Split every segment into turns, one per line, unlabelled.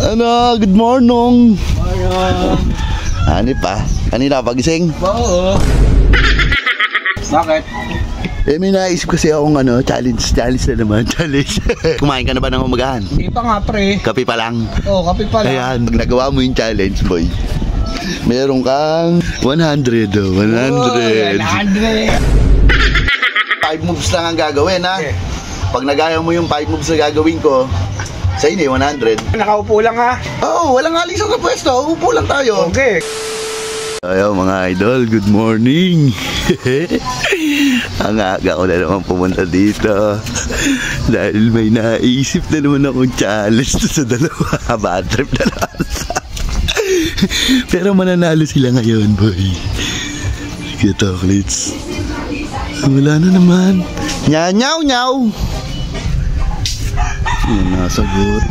Ano, good morning.
Morning.
Ano pa? Kanina pagising?
Oo. Bakit?
Eh, may naisip kasi akong challenge na naman, challenge. Kumain ka na ba ng umagahan?
Hindi pa nga, pre.
Kape pa lang.
Oo, kape pa lang.
Ayan, pag nagawa mo yung challenge, boy, meron kang 100, 100. 5 moves lang ang gagawin, ha?
Okay.
Pag nagaya mo yung 5 moves na gagawin ko, sa inyo, 100.
Nakaupo lang, ha?
Oo, walang alis sa pwesto. Upo lang tayo.
Okay.
Ayaw mga idol, good morning. Ang aga ko na naman pumunta dito dahil may naisip na naman akong challenge sa dalawa. Bad trip na naman. Pero mananalo sila ngayon, boy. Kaya chocolates. Wala na naman. Nyaw, nyaw. Nasagot.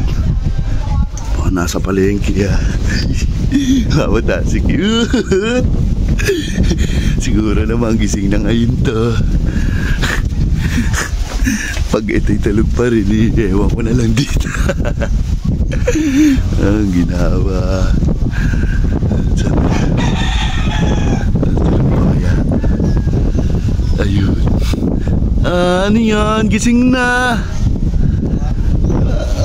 Oh, nasa palengke ya. Bawat si cute. Siguro naman gising na ngayon to. Pag ito'y talog pa rin ewan ko na lang dito. Ang ginawa. Ayun. Ano yan? Gising na.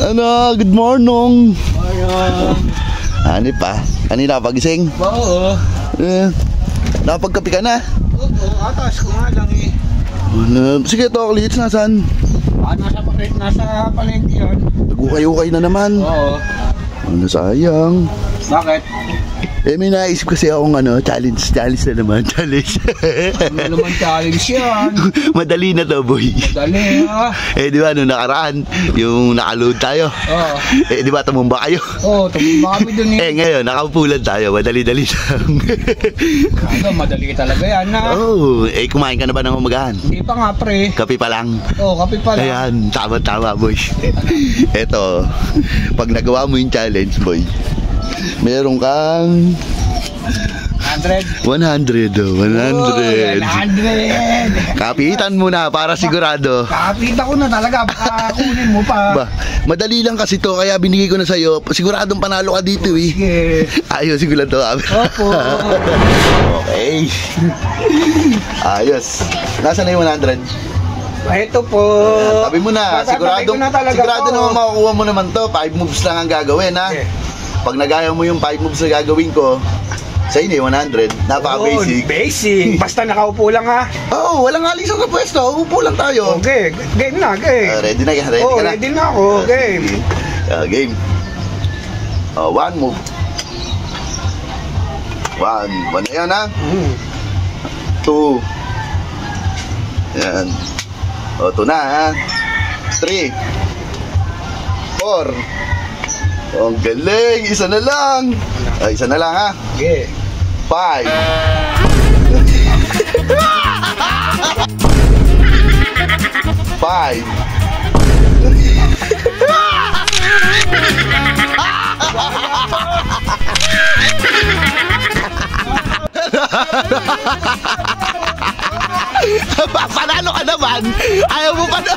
Ano? Good morning.
Morning.
Ano pa? Kanina pagising?
Oo.
Nakapagkape ka na?
Oo, atas ko nga lang eh.
Sige, chocolates, nasan?
Nasa palengke yun.
Nag-ukay-ukay na naman.
Oo.
Sayang.
Bakit?
Eh, may naisip kasi akong challenge na naman, challenge.
Ano naman challenge yan?
Madali na to, boy.
Dali, ha?
Eh, di ba, nakaraan, yung nakaload tayo.
Oo.
Eh, di ba, tumumba kayo?
Oo, tumumba kami dun eh.
Eh, ngayon, nakaupulan tayo, madali-dali lang.
Madali talaga yan, ha?
Oh, eh, kumain ka na ba ng umagahan?
Hindi pa nga, pre.
Kape pa lang.
Oo, kape pa lang.
Ayan, tama-tama, boy. Eto, pag nagawa mo yung challenge, boy, meron kang
100.
100. Kapitan mo na para sigurado.
Kakapita ko na talaga, baka kunin mo pa.
Ba, madali lang kasi to, kaya binigay ko na sa'yo. Siguradong panalo ka dito eh.
Sige.
Ayos, siguro to.
Opo.
Okay. Ayos. Nasaan na yung 100?
Ito po.
Tabi mo na. Sigurado naman makukuha mo naman to. 5 moves lang ang gagawin, ha?
Okay.
Pag nagaya mo yung 5 moves na gagawin ko, sa inyo 100. Napaka-basic.
Basic. Basta nakaupo lang, ha?
Oo, walang alis sa pwesto. Upo lang tayo.
Okay. Game na, game.
Ready na, ready
Oo,
ka na?
ready na ako. Game.
Game. One move. One na yan, ha? 2. Yan. O, 2 na, ha? 3. 4. Ang galing! Isa na lang! Ay, isa na lang, ha?
Okay.
5. 5. Panalo ka naman! Ayaw mo pa na!